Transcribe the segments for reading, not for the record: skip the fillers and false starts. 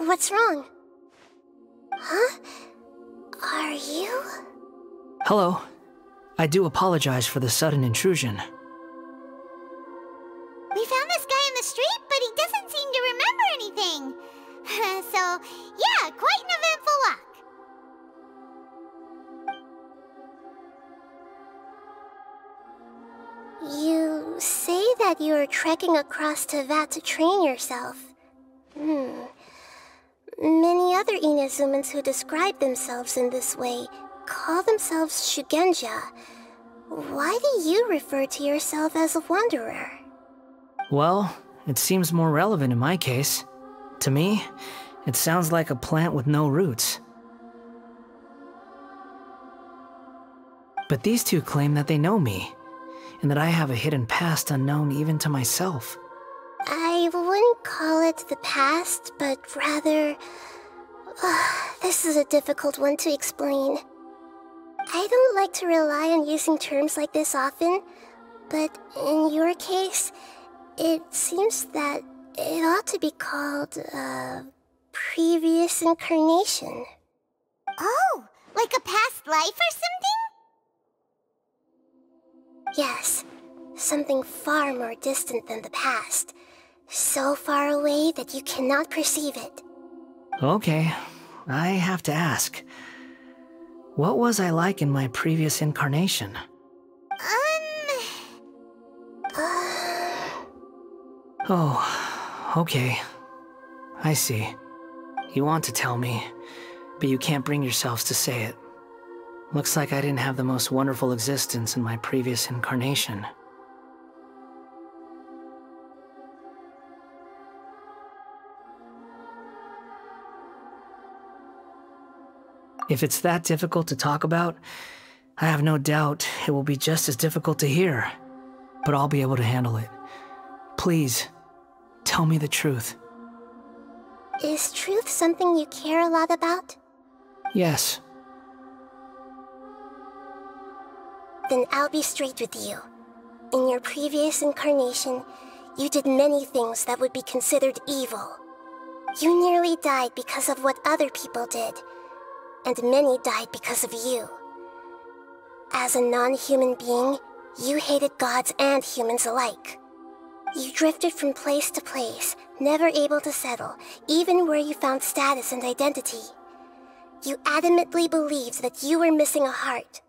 What's wrong? Huh? Are you? Hello. I do apologize for the sudden intrusion. We found this guy in the street, but he doesn't seem to remember anything. So, yeah, quite an eventful walk. You say that you are trekking across Teyvat to train yourself. Many other Inazumans who describe themselves in this way call themselves Shugenja. Why do you refer to yourself as a wanderer? Well, it seems more relevant in my case. To me, it sounds like a plant with no roots. But these two claim that they know me, and that I have a hidden past unknown even to myself. I wouldn't call it the past, but rather... this is a difficult one to explain. I don't like to rely on using terms like this often, but in your case, it seems that it ought to be called, previous incarnation. Oh, like a past life or something? Yes, something far more distant than the past. So far away that you cannot perceive it. Okay, I have to ask. What was I like in my previous incarnation? Oh, okay. I see. You want to tell me, but you can't bring yourselves to say it. Looks like I didn't have the most wonderful existence in my previous incarnation. If it's that difficult to talk about, I have no doubt it will be just as difficult to hear, but I'll be able to handle it. Please, tell me the truth. Is truth something you care a lot about? Yes. Then I'll be straight with you. In your previous incarnation, you did many things that would be considered evil. You nearly died because of what other people did, and many died because of you. As a non-human being, you hated gods and humans alike. You drifted from place to place, never able to settle, even where you found status and identity. You adamantly believed that you were missing a heart.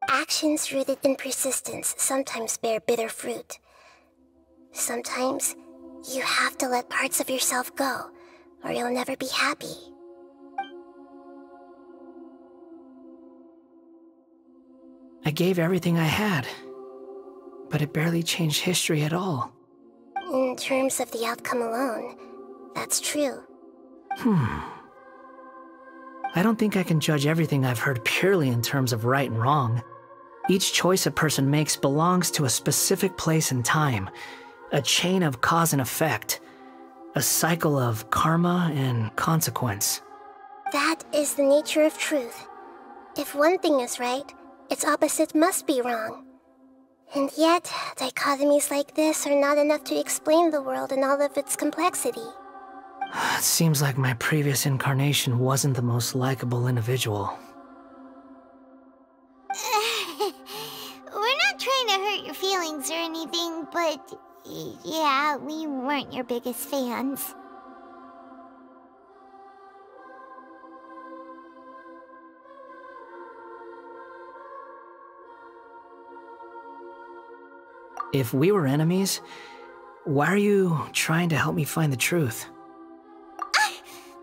Actions rooted in persistence sometimes bear bitter fruit. Sometimes, you have to let parts of yourself go, or you'll never be happy. I gave everything I had, but it barely changed history at all. In terms of the outcome alone, that's true. I don't think I can judge everything I've heard purely in terms of right and wrong. Each choice a person makes belongs to a specific place and time, a chain of cause and effect, a cycle of karma and consequence. That is the nature of truth. If one thing is right, its opposite must be wrong. And yet, dichotomies like this are not enough to explain the world in all of its complexity. It seems like my previous incarnation wasn't the most likable individual. We're not trying to hurt your feelings or anything, but yeah, we weren't your biggest fans. If we were enemies, why are you trying to help me find the truth?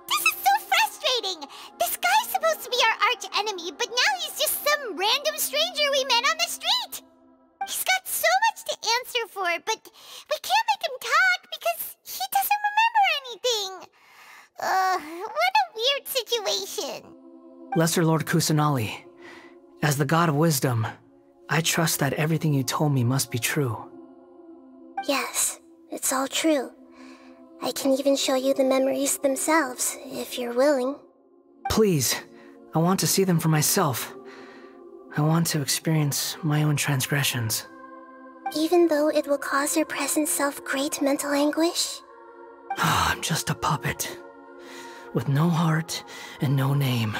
This is so frustrating! This guy's supposed to be our arch enemy, but now he's just some random stranger we met on the street! He's got so much to answer for, but we can't make him talk because he doesn't remember anything. What a weird situation. Lesser Lord Kusanali, as the God of Wisdom, I trust that everything you told me must be true. Yes, it's all true. I can even show you the memories themselves, if you're willing. Please, I want to see them for myself. I want to experience my own transgressions. Even though it will cause your present self great mental anguish? I'm just a puppet, with no heart and no name.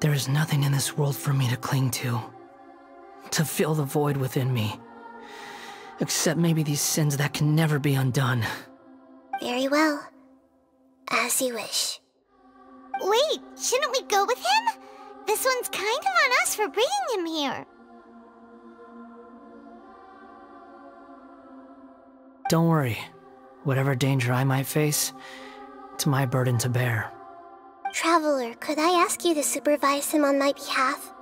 There is nothing in this world for me to cling to fill the void within me. Except maybe these sins that can never be undone. Very well. As you wish. Wait, shouldn't we go with him? This one's kind of on us for bringing him here. Don't worry. Whatever danger I might face, it's my burden to bear. Traveler, could I ask you to supervise him on my behalf?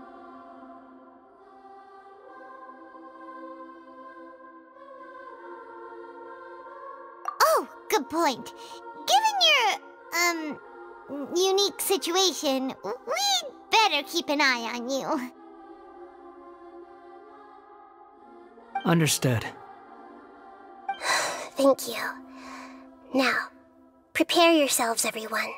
Oh, good point. Given your, unique situation, we'd better keep an eye on you. Understood. Thank you. Now, prepare yourselves, everyone.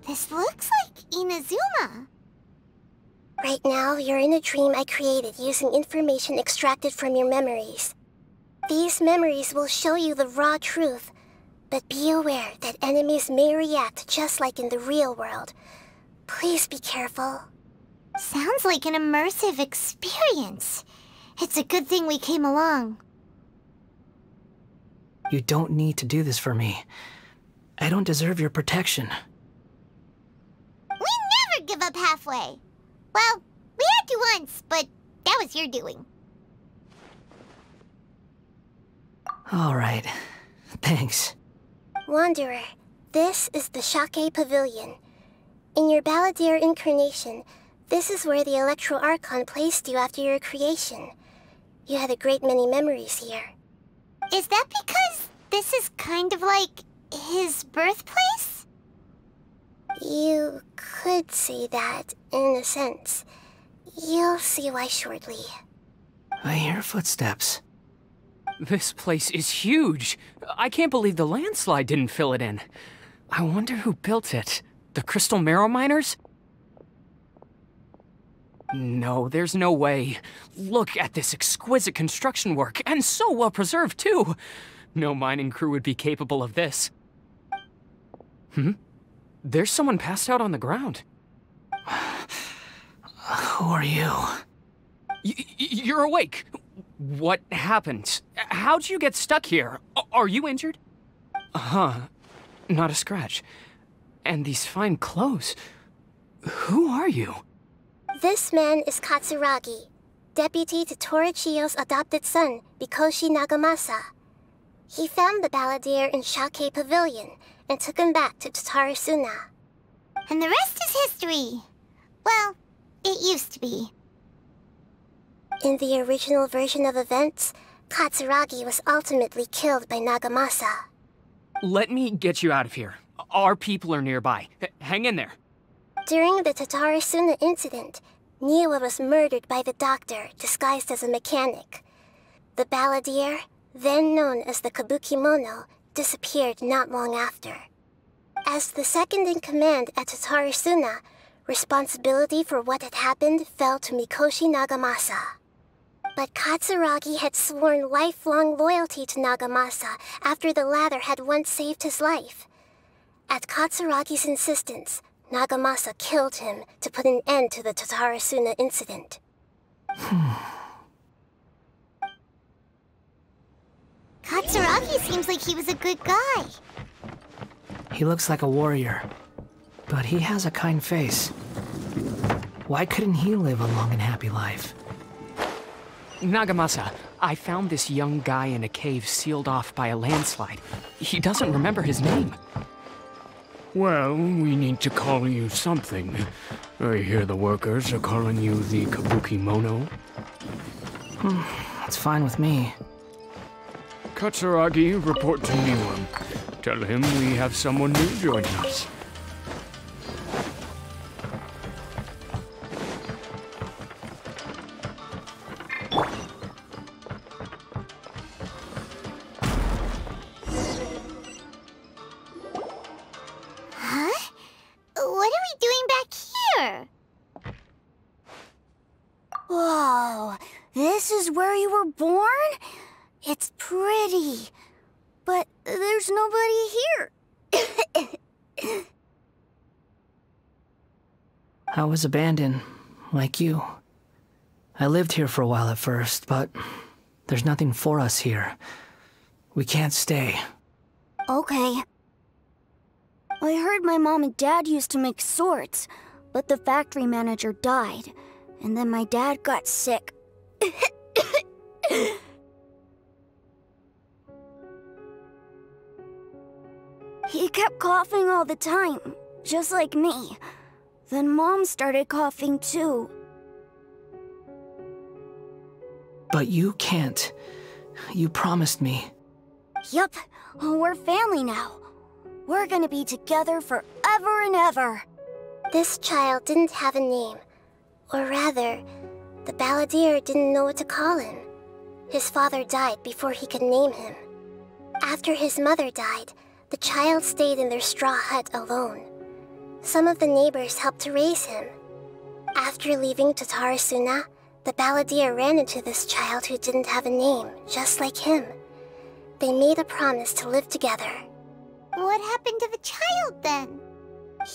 This looks like Inazuma. Right now, you're in a dream I created using information extracted from your memories. These memories will show you the raw truth, but be aware that enemies may react just like in the real world. Please be careful. Sounds like an immersive experience. It's a good thing we came along. You don't need to do this for me. I don't deserve your protection. We never give up halfway. Well, we had to once, but that was your doing. All right. Thanks. Wanderer, this is the Shake Pavilion. In your Balladeer incarnation, this is where the Electro Archon placed you after your creation. You had a great many memories here. Is that because this is kind of like his birthplace? You could say that, in a sense. You'll see why shortly. I hear footsteps. This place is huge. I can't believe the landslide didn't fill it in. I wonder who built it. The Crystal Marrow Miners? No, there's no way. Look at this exquisite construction work, and so well preserved, too. No mining crew would be capable of this. There's someone passed out on the ground. Who are you? You're awake. What happened? How'd you get stuck here? Are you injured? Not a scratch. And these fine clothes. Who are you? This man is Katsuragi, deputy to Torichio's adopted son, Mikoshi Nagamasa. He found the Balladeer in Shake Pavilion and took him back to Tatarasuna. And the rest is history. Well, it used to be. In the original version of events, Katsuragi was ultimately killed by Nagamasa. Let me get you out of here. Our people are nearby. Hang in there. During the Tatarasuna incident, Niwa was murdered by the doctor disguised as a mechanic. The Balladeer, then known as the Kabukimono, disappeared not long after. As the second in command at Tatarasuna, responsibility for what had happened fell to Mikoshi Nagamasa. But Katsuragi had sworn lifelong loyalty to Nagamasa after the latter had once saved his life. At Katsuragi's insistence, Nagamasa killed him to put an end to the Tatarasuna incident. Katsuragi seems like he was a good guy. He looks like a warrior, but he has a kind face. Why couldn't he live a long and happy life? Nagamasa, I found this young guy in a cave sealed off by a landslide. He doesn't remember his name. Well, we need to call you something. I hear the workers are calling you the Kabuki Mono. That's fine with me. Katsuragi, report to Niwa. Tell him we have someone new joining us. Huh? What are we doing back here? Whoa, this is where you were born? It's pretty, but there's nobody here. I was abandoned, like you. I lived here for a while at first, but there's nothing for us here. We can't stay. Okay. I heard my mom and dad used to make swords, but the factory manager died, and then my dad got sick. He kept coughing all the time, just like me. Then Mom started coughing too. But you can't. You promised me. Yup, we're family now. We're gonna be together forever and ever. This child didn't have a name. Or rather, the balladeer didn't know what to call him. His father died before he could name him. After his mother died, the child stayed in their straw hut alone. Some of the neighbors helped to raise him. After leaving Tatarasuna, the balladeer ran into this child who didn't have a name, just like him. They made a promise to live together. What happened to the child then?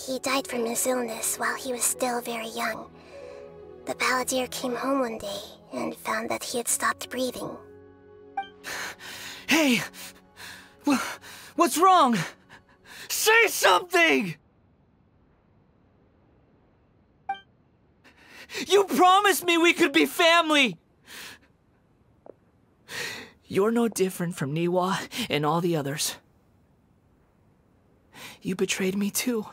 He died from his illness while he was still very young. The balladeer came home one day and found that he had stopped breathing. Hey! What's wrong? Say something! You promised me we could be family! You're no different from Niwa and all the others. You betrayed me too.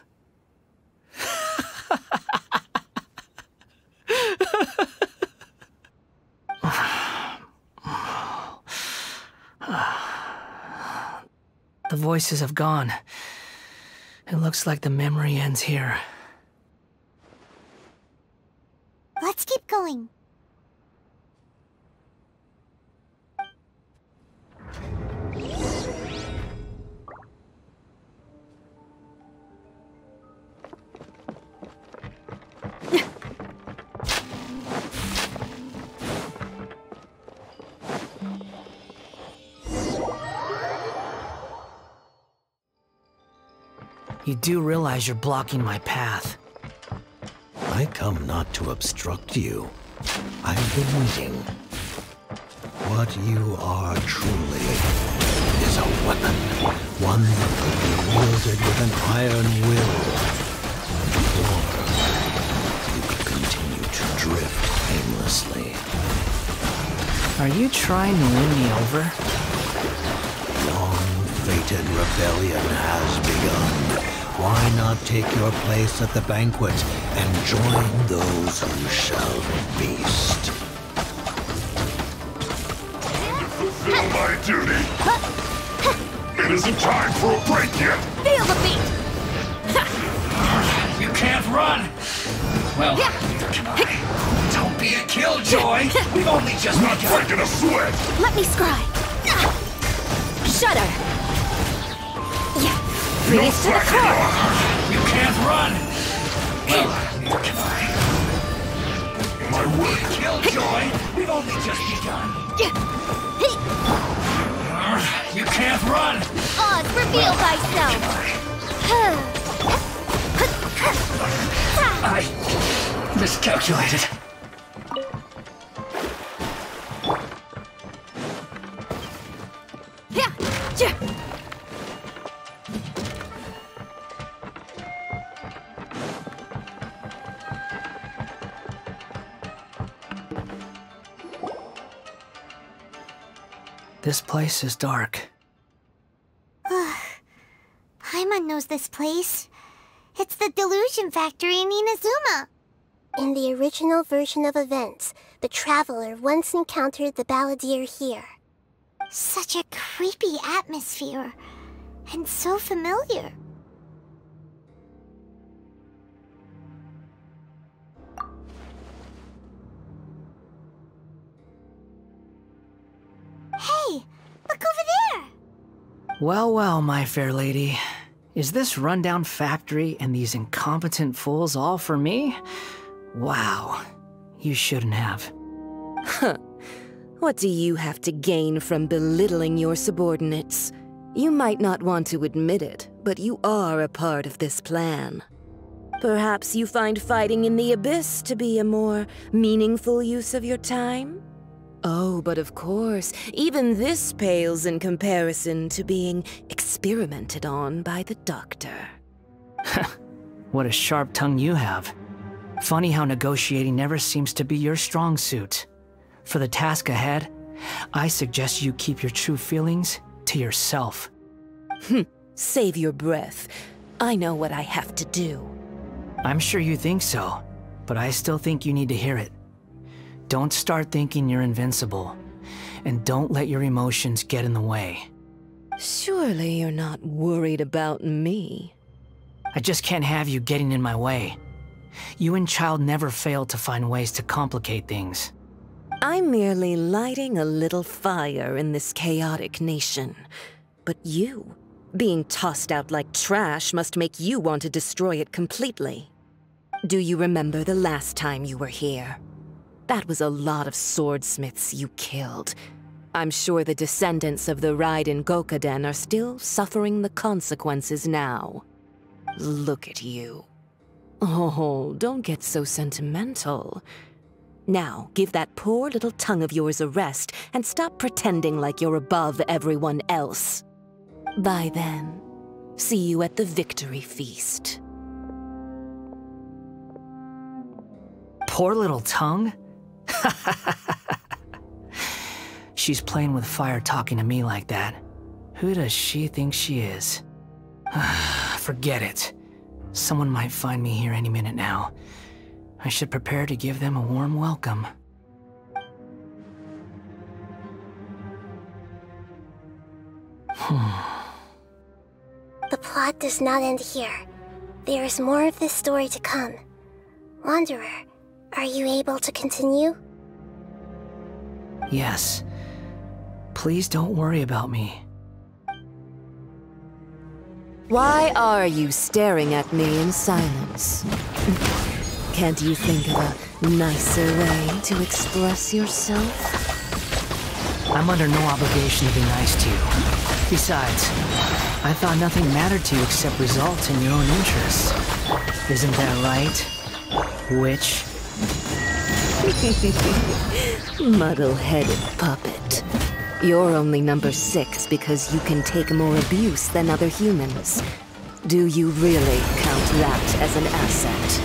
The voices have gone. It looks like the memory ends here. Let's keep going. You do realize you're blocking my path. I come not to obstruct you. I've been waiting. What you are truly is a weapon. One that could be wielded with an iron will. Or you could continue to drift aimlessly. Are you trying to win me over? Long-fated rebellion has begun. Why not take your place at the banquet and join those who shall feast? To fulfill my duty. It isn't time for a break yet. Feel the beat! You can't run! Well, neither can I. Don't be a killjoy! We've only just Not begun. breaking a sweat. Let me scry. Shudder. No Freeze to the slacking core. off. You can't run! Well, neither can I. My Be work. a killjoy! We've only just begun. You can't run! Oz, reveal thyself. I miscalculated. This place is dark. Paimon knows this place. It's the Delusion Factory in Inazuma. In the original version of events, the Traveler once encountered the Balladeer here. Such a creepy atmosphere. And so familiar. Hey, look over there! Well, well, my fair lady. Is this rundown factory and these incompetent fools all for me? Wow. You shouldn't have. Huh. What do you have to gain from belittling your subordinates? You might not want to admit it, but you are a part of this plan. Perhaps you find fighting in the Abyss to be a more meaningful use of your time? Oh, but of course, even this pales in comparison to being experimented on by the Doctor. What a sharp tongue you have. Funny how negotiating never seems to be your strong suit. For the task ahead, I suggest you keep your true feelings to yourself. Save your breath. I know what I have to do. I'm sure you think so, but I still think you need to hear it. Don't start thinking you're invincible, and don't let your emotions get in the way. Surely you're not worried about me. I just can't have you getting in my way. You and Childe never fail to find ways to complicate things. I'm merely lighting a little fire in this chaotic nation. But you, being tossed out like trash, must make you want to destroy it completely. Do you remember the last time you were here? That was a lot of swordsmiths you killed. I'm sure the descendants of the Raiden Gokaden are still suffering the consequences now. Look at you. Oh, don't get so sentimental. Now, give that poor little tongue of yours a rest and stop pretending like you're above everyone else. Bye then. See you at the victory feast. Poor little tongue? She's playing with fire talking to me like that. Who does she think she is? Forget it. Someone might find me here any minute now. I should prepare to give them a warm welcome. The plot does not end here. There is more of this story to come. Wanderer, are you able to continue? Yes. Please don't worry about me. Why are you staring at me in silence? Can't you think of a nicer way to express yourself? I'm under no obligation to be nice to you. Besides, I thought nothing mattered to you except results in your own interests. Isn't that right, witch? Muddle-headed puppet. You're only number 6 because you can take more abuse than other humans. Do you really count that as an asset?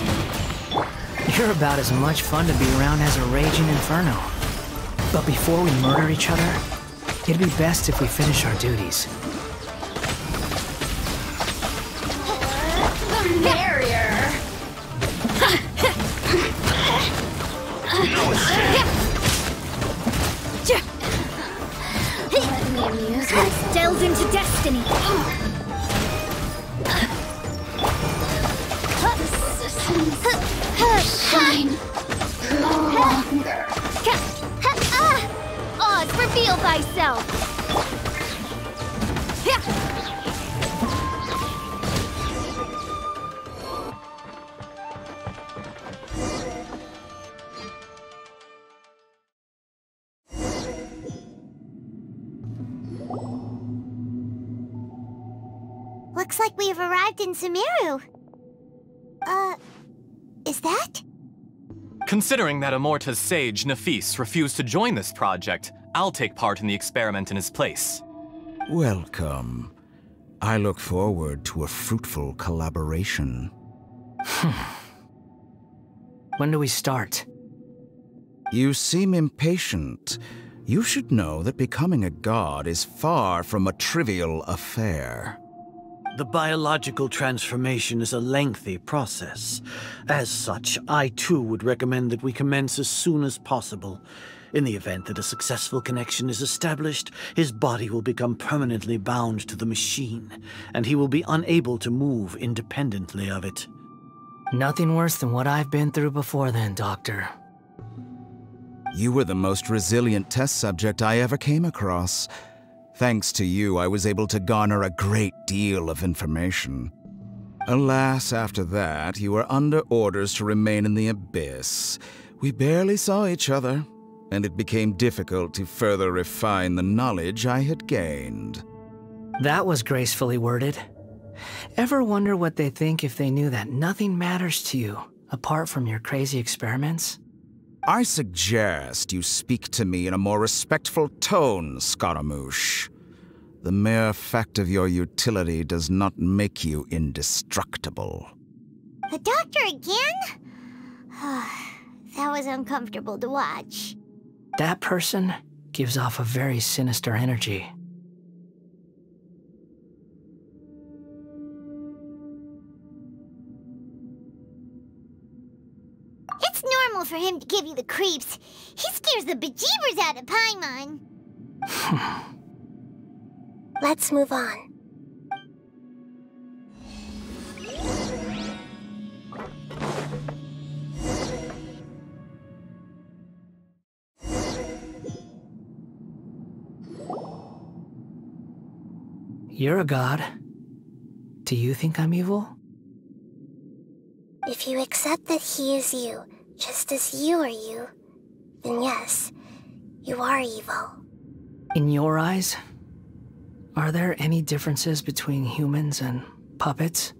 You're about as much fun to be around as a raging inferno. But before we murder each other, it'd be best if we finish our duties. The barrier! Let me amuse myself. Delve into destiny. Shine no longer. Oz, reveal thyself. Looks like we have arrived in Sumeru. Is that? Considering that Amorta's sage, Nafis, refused to join this project, I'll take part in the experiment in his place. Welcome. I look forward to a fruitful collaboration. When do we start? You seem impatient. You should know that becoming a god is far from a trivial affair. The biological transformation is a lengthy process. As such, I too would recommend that we commence as soon as possible. In the event that a successful connection is established, his body will become permanently bound to the machine, and he will be unable to move independently of it. Nothing worse than what I've been through before then, Doctor. You were the most resilient test subject I ever came across. Thanks to you, I was able to garner a great deal of information. Alas, after that, you were under orders to remain in the Abyss. We barely saw each other, and it became difficult to further refine the knowledge I had gained. That was gracefully worded. Ever wonder what they think if they knew that nothing matters to you, apart from your crazy experiments? I suggest you speak to me in a more respectful tone, Scaramouche. The mere fact of your utility does not make you indestructible. The Doctor again? That was uncomfortable to watch. That person gives off a very sinister energy. It's normal for him to give you the creeps. He scares the bejeebers out of Paimon. Let's move on. You're a god. Do you think I'm evil? If you accept that he is you, just as you are you, then yes, you are evil. In your eyes, are there any differences between humans and puppets?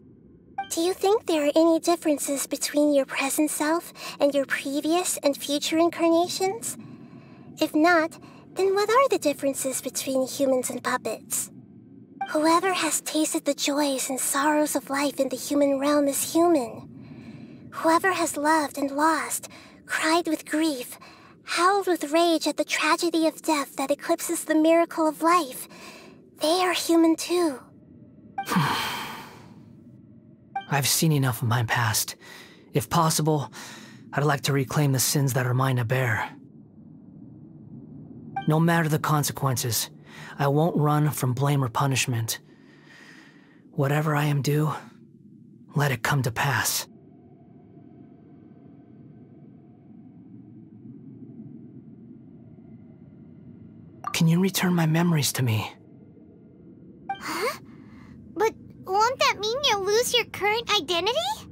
Do you think there are any differences between your present self and your previous and future incarnations? If not, then what are the differences between humans and puppets? Whoever has tasted the joys and sorrows of life in the human realm is human. Whoever has loved and lost, cried with grief, howled with rage at the tragedy of death that eclipses the miracle of life, they are human too. I've seen enough of my past. If possible, I'd like to reclaim the sins that are mine to bear. No matter the consequences, I won't run from blame or punishment. Whatever I am due, let it come to pass. Can you return my memories to me? Huh? But won't that mean you'll lose your current identity?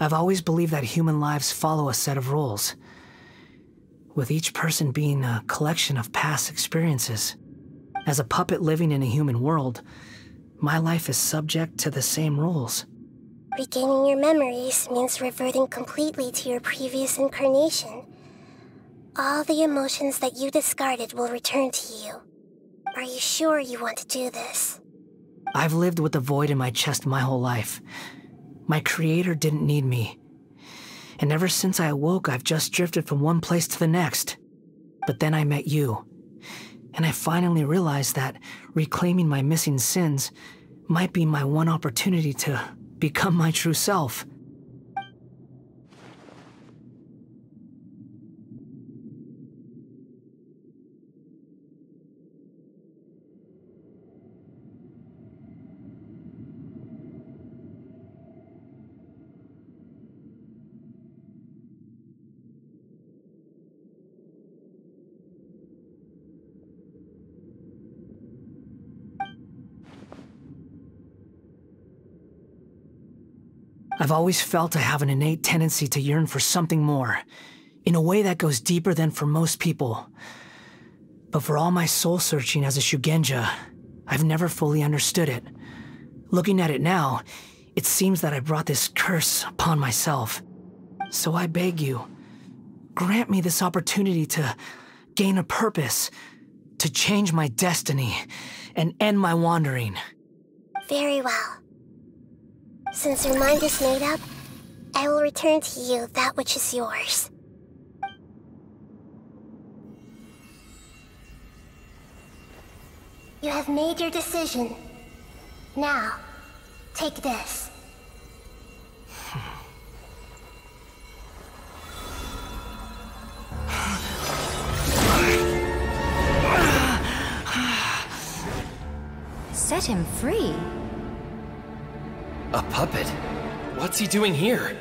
I've always believed that human lives follow a set of rules, with each person being a collection of past experiences. As a puppet living in a human world, my life is subject to the same rules. Regaining your memories means reverting completely to your previous incarnation. All the emotions that you discarded will return to you. Are you sure you want to do this? I've lived with a void in my chest my whole life. My creator didn't need me. And ever since I awoke, I've just drifted from one place to the next. But then I met you. And I finally realized that reclaiming my missing sins might be my one opportunity to become my true self. I've always felt I have an innate tendency to yearn for something more, in a way that goes deeper than for most people. But for all my soul-searching as a Shugenja, I've never fully understood it. Looking at it now, it seems that I brought this curse upon myself. So I beg you, grant me this opportunity to gain a purpose, to change my destiny, and end my wandering. Very well. Since your mind is made up, I will return to you that which is yours. You have made your decision. Now, take this. Set him free? A puppet? What's he doing here?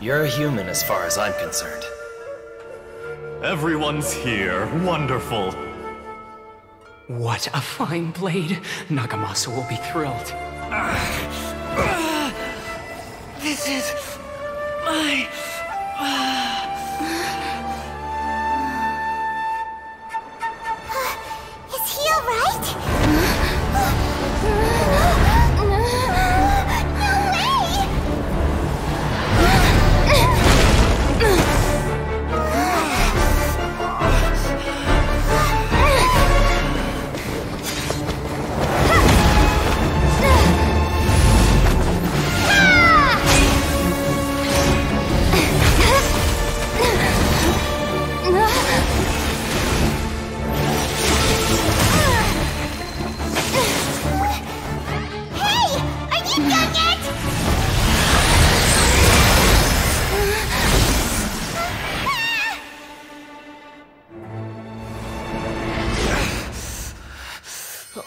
You're a human as far as I'm concerned. Everyone's here. Wonderful. What a fine blade. Nagamasu will be thrilled. This is my... Is he alright?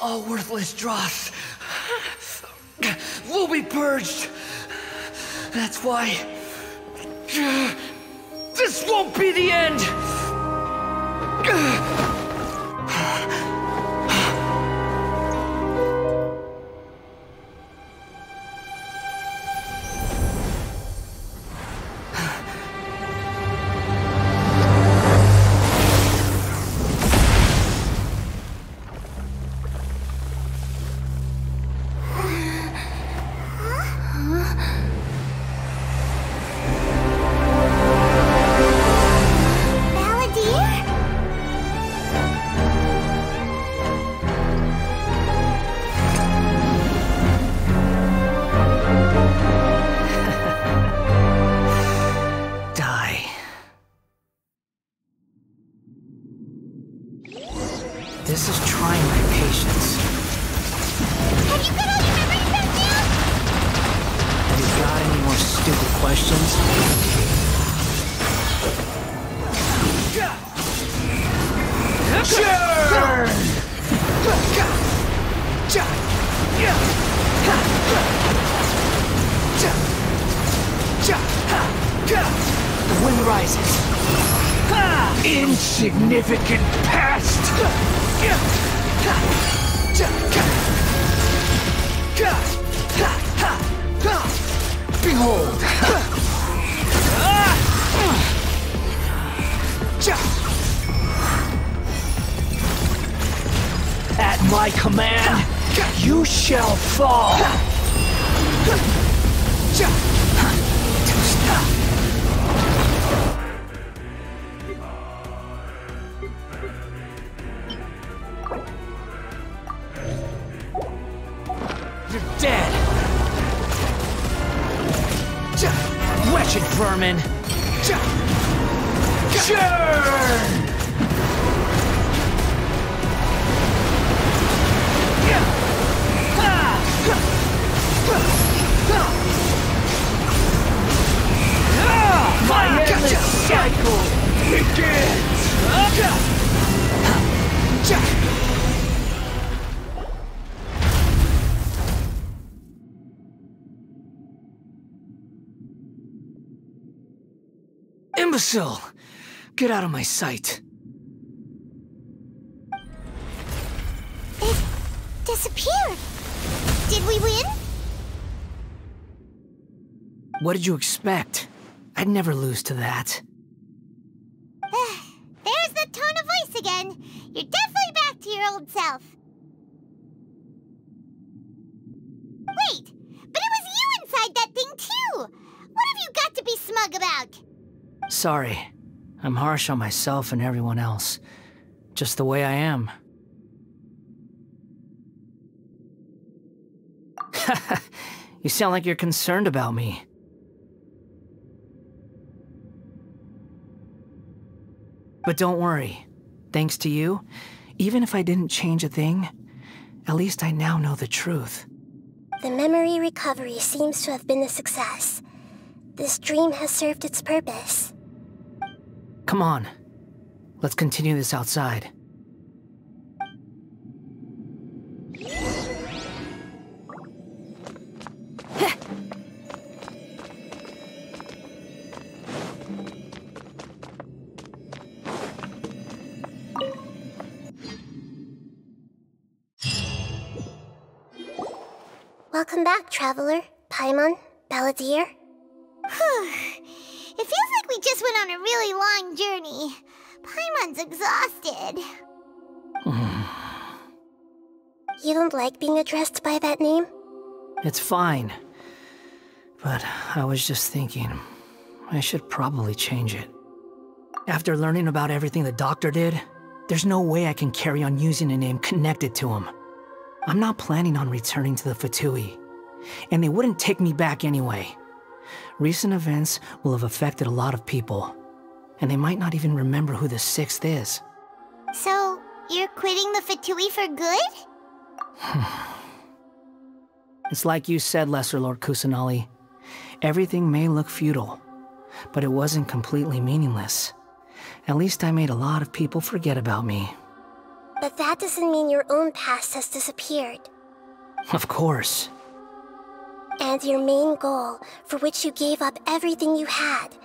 All worthless dross will be purged. That's why this won't be the end. This is trying my patience. Have you got all your memories back now? Have you got any more stupid questions? The wind rises. Insignificant past! Behold! At my command, you shall fall! You're dead! Wretched vermin! Churn! My endless cycle begins! Imbecile! Get out of my sight. It disappeared. Did we win? What did you expect? I'd never lose to that. There's the tone of voice again. You're definitely back to your old self. Wait, but it was you inside that thing too! What have you got to be smug about? Sorry. I'm harsh on myself and everyone else. Just the way I am. You sound like you're concerned about me. But don't worry. Thanks to you, Even if I didn't change a thing, at least I now know the truth. The memory recovery seems to have been a success. This dream has served its purpose. Come on. Let's continue this outside. Welcome back, Traveler, Paimon, Balladeer. It feels like we just went on a really long journey. Paimon's exhausted. You don't like being addressed by that name? It's fine. But I was just thinking, I should probably change it. After learning about everything the doctor did, there's no way I can carry on using a name connected to him. I'm not planning on returning to the Fatui, and they wouldn't take me back anyway. Recent events will have affected a lot of people, and they might not even remember who the 6th is. So, you're quitting the Fatui for good? It's like you said, Lesser Lord Kusanali. Everything may look futile, but it wasn't completely meaningless. At least I made a lot of people forget about me. But that doesn't mean your own past has disappeared. Of course. And your main goal, for which you gave up everything you had,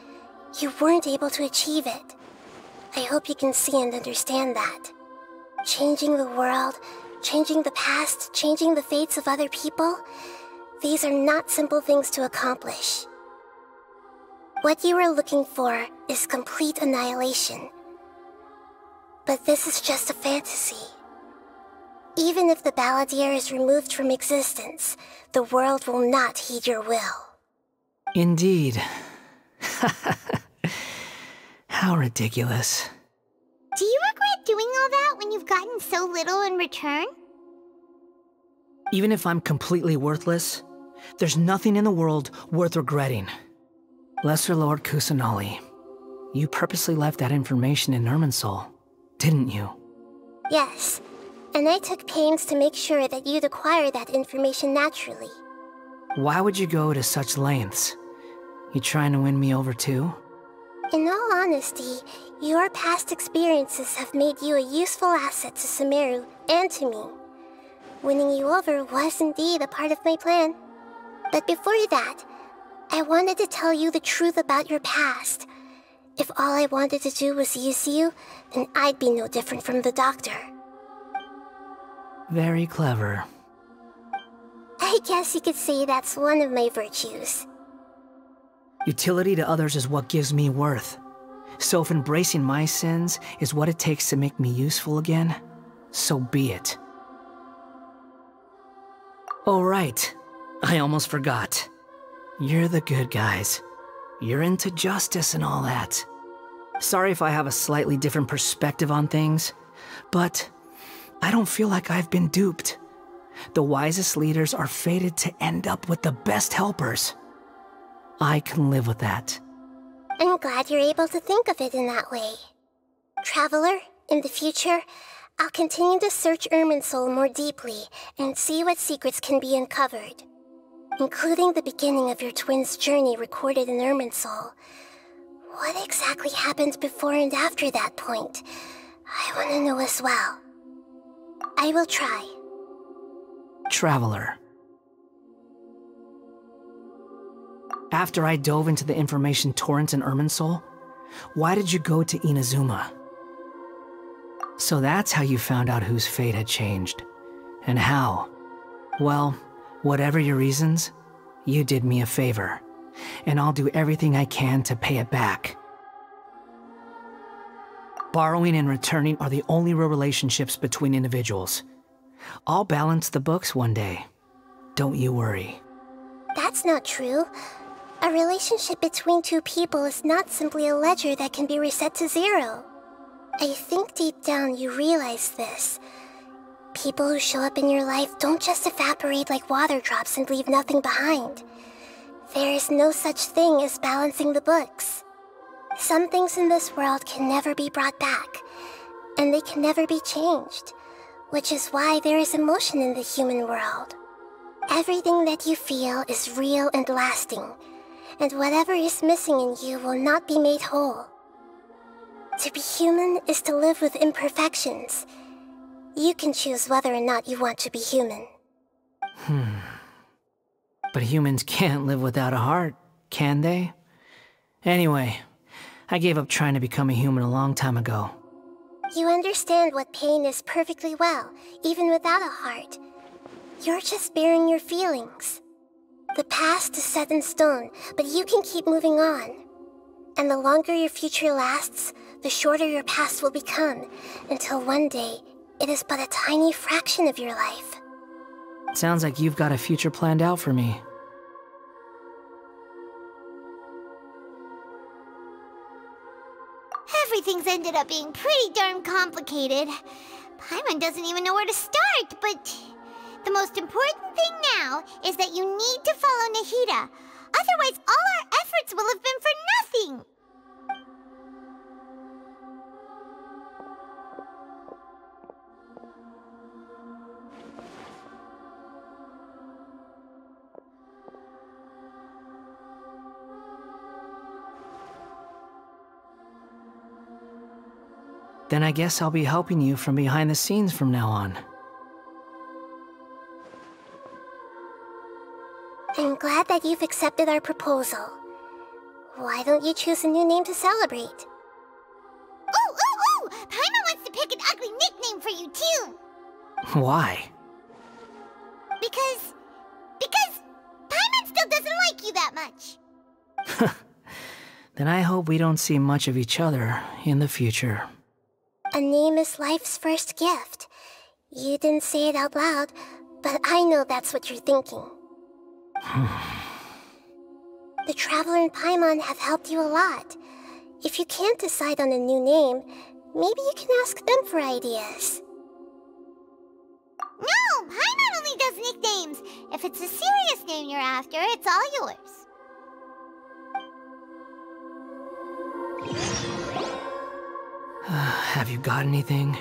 you weren't able to achieve it. I hope you can see and understand that. Changing the world, changing the past, changing the fates of other people, these are not simple things to accomplish. What you are looking for is complete annihilation. But this is just a fantasy. Even if the Balladeer is removed from existence, the world will not heed your will. Indeed. How ridiculous. Do you regret doing all that when you've gotten so little in return? Even if I'm completely worthless, there's nothing in the world worth regretting. Lesser Lord Kusanali, you purposely left that information in Irminsul, didn't you? Yes, and I took pains to make sure that you'd acquire that information naturally. Why would you go to such lengths? You trying to win me over too? In all honesty, your past experiences have made you a useful asset to Sumeru and to me. Winning you over was indeed a part of my plan. But before that, I wanted to tell you the truth about your past. If all I wanted to do was use you, then I'd be no different from the doctor. Very clever. I guess you could say that's one of my virtues. Utility to others is what gives me worth. So if embracing my sins is what it takes to make me useful again, so be it. Oh right, I almost forgot. You're the good guys. You're into justice and all that. Sorry if I have a slightly different perspective on things, but I don't feel like I've been duped. The wisest leaders are fated to end up with the best helpers. I can live with that. I'm glad you're able to think of it in that way. Traveler, in the future, I'll continue to search Irminsul more deeply and see what secrets can be uncovered, including the beginning of your twins' journey recorded in Irminsul. What exactly happened before and after that point? I want to know as well. I will try. Traveler. After I dove into the information torrent in Irminsul, why did you go to Inazuma? So that's how you found out whose fate had changed. And how? Well, whatever your reasons, you did me a favor. And I'll do everything I can to pay it back. Borrowing and returning are the only real relationships between individuals. I'll balance the books one day. Don't you worry. That's not true. A relationship between two people is not simply a ledger that can be reset to zero. I think deep down you realize this. People who show up in your life don't just evaporate like water drops and leave nothing behind. There is no such thing as balancing the books. Some things in this world can never be brought back, and they can never be changed, which is why there is emotion in the human world. Everything that you feel is real and lasting, and whatever is missing in you will not be made whole. To be human is to live with imperfections. You can choose whether or not you want to be human. But humans can't live without a heart, can they? Anyway, I gave up trying to become a human a long time ago. You understand what pain is perfectly well, even without a heart. You're just bearing your feelings. The past is set in stone, but you can keep moving on. And the longer your future lasts, the shorter your past will become, until one day, it is but a tiny fraction of your life. Sounds like you've got a future planned out for me. Everything's ended up being pretty darn complicated. Paimon doesn't even know where to start, but the most important thing now is that you need to follow Nahida. Otherwise, all our efforts will have been for nothing. Then I guess I'll be helping you from behind the scenes from now on. I'm glad that you've accepted our proposal. Why don't you choose a new name to celebrate? Ooh! Paimon wants to pick an ugly nickname for you, too! Why? Because Paimon still doesn't like you that much. Then I hope we don't see much of each other in the future. A name is life's first gift. You didn't say it out loud, but I know that's what you're thinking. The Traveler and Paimon have helped you a lot. If you can't decide on a new name, maybe you can ask them for ideas. No! Paimon only does nicknames! If it's a serious name you're after, it's all yours. Have you got anything?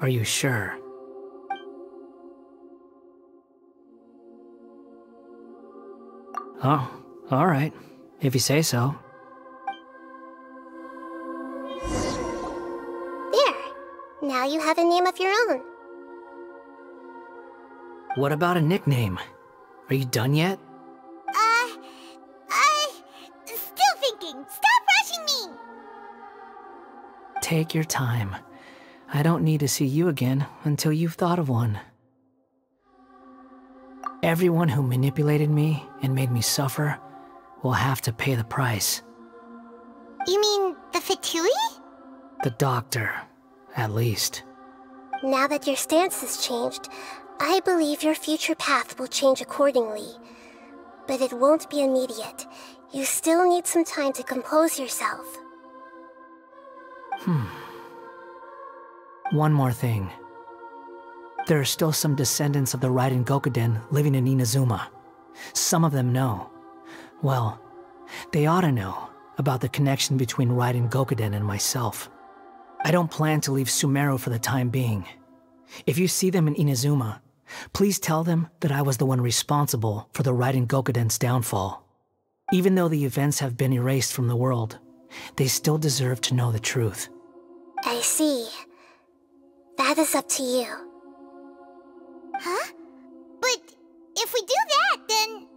Are you sure? Oh, all right. If you say so. There. Now you have a name of your own. What about a nickname? Are you done yet? Still thinking. Stop rushing me! Take your time. I don't need to see you again until you've thought of one. Everyone who manipulated me and made me suffer will have to pay the price. You mean the Fatui? The doctor, at least. Now that your stance has changed, I believe your future path will change accordingly. But it won't be immediate. You still need some time to compose yourself. One more thing. There are still some descendants of the Raiden Gokuden living in Inazuma. Some of them know. Well, they ought to know about the connection between Raiden Gokuden and myself. I don't plan to leave Sumeru for the time being. If you see them in Inazuma, please tell them that I was the one responsible for the Raiden Gokuden's downfall. Even though the events have been erased from the world, they still deserve to know the truth. I see. That is up to you. Huh? But if we do that, then...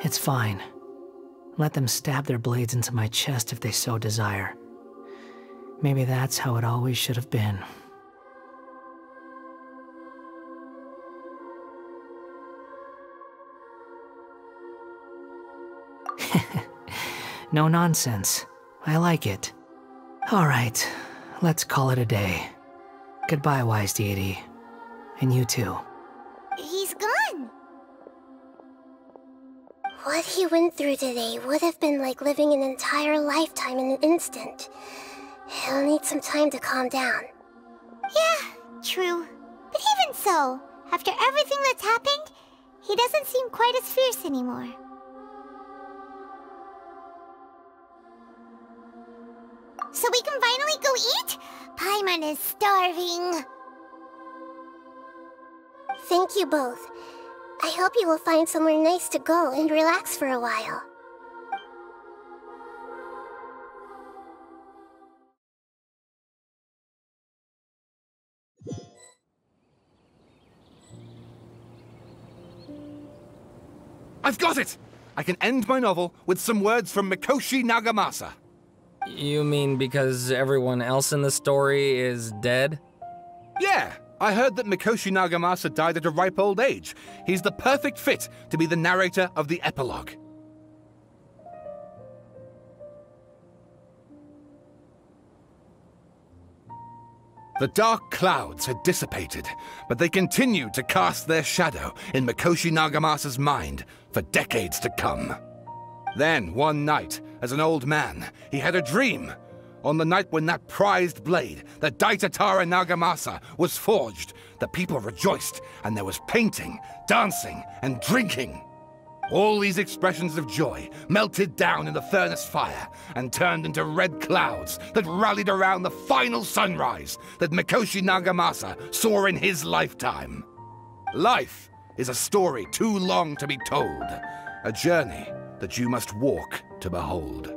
It's fine. Let them stab their blades into my chest if they so desire. Maybe that's how it always should have been. No nonsense. I like it. Alright, let's call it a day. Goodbye, Wise Deity. And you too. He's gone. What he went through today would have been like living an entire lifetime in an instant. He'll need some time to calm down. Yeah, true. But even so, after everything that's happened, he doesn't seem quite as fierce anymore. So we can finally go eat? Paimon is starving. Thank you both. I hope you will find somewhere nice to go and relax for a while. I've got it! I can end my novel with some words from Mikoshi Nagamasa. You mean because everyone else in the story is dead? Yeah, I heard that Mikoshi Nagamasa died at a ripe old age. He's the perfect fit to be the narrator of the epilogue. The dark clouds had dissipated, but they continued to cast their shadow in Mikoshi Nagamasa's mind for decades to come. Then, one night, as an old man, he had a dream. On the night when that prized blade, the Daitatara Nagamasa, was forged, the people rejoiced, and there was painting, dancing, and drinking. All these expressions of joy melted down in the furnace fire and turned into red clouds that rallied around the final sunrise that Mikoshi Nagamasa saw in his lifetime. Life is a story too long to be told, a journey that you must walk to behold.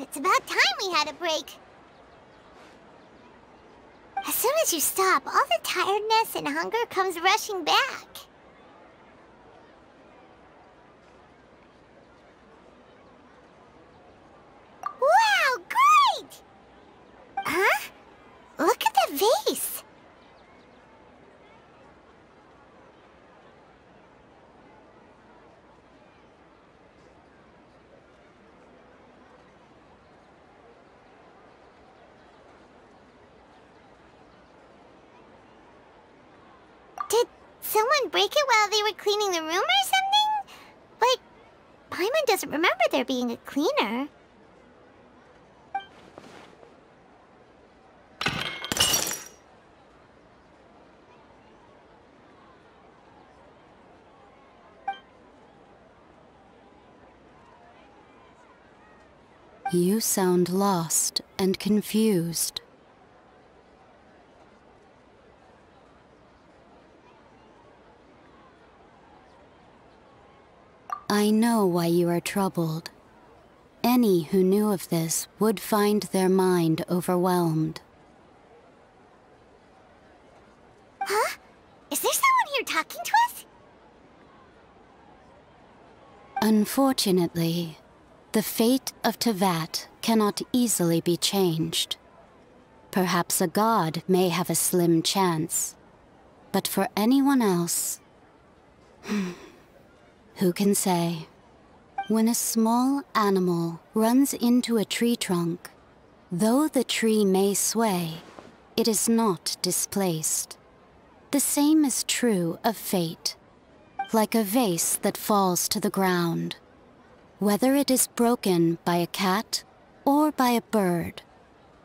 It's about time we had a break. As soon as you stop, all the tiredness and hunger comes rushing back. Wow, great! Huh? Look at that vase. Did someone break it while they were cleaning the room or something? But Paimon doesn't remember there being a cleaner. You sound lost and confused. I know why you are troubled. Any who knew of this would find their mind overwhelmed. Huh? Is there someone here talking to us? Unfortunately, the fate of Teyvat cannot easily be changed. Perhaps a god may have a slim chance, but for anyone else, who can say? When a small animal runs into a tree trunk, though the tree may sway, it is not displaced. The same is true of fate. Like a vase that falls to the ground. Whether it is broken by a cat or by a bird,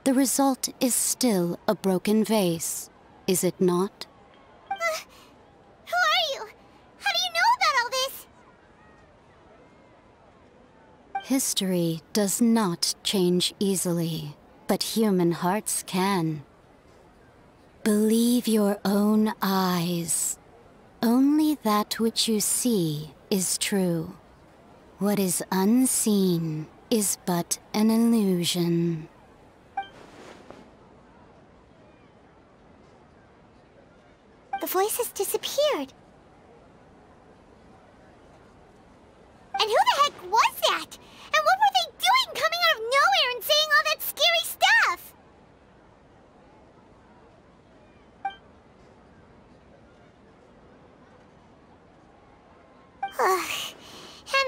the result is still a broken vase, is it not? Who are you? How do you know about all this? History does not change easily, but human hearts can. Believe your own eyes. Only that which you see is true. What is unseen is but an illusion. The voice has disappeared. And who the heck was that? And what were they doing coming out of nowhere and saying all that scary stuff?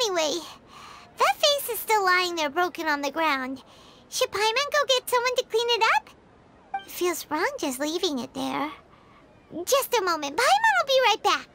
Anyway, that face is still lying there broken on the ground. Should Paimon go get someone to clean it up? It feels wrong just leaving it there. Just a moment. Paimon will be right back.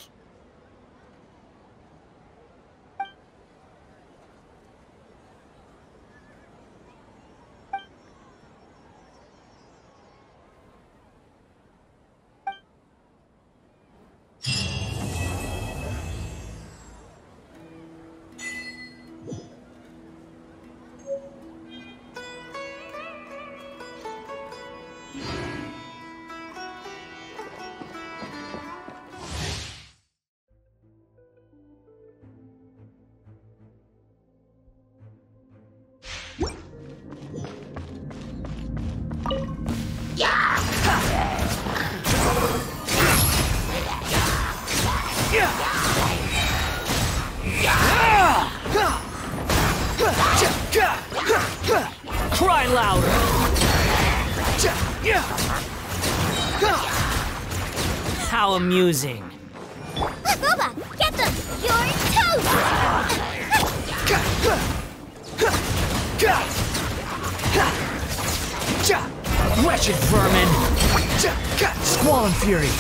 Cry louder! How amusing. Boba, get them! You're toast! Wretched vermin! Squall and fury!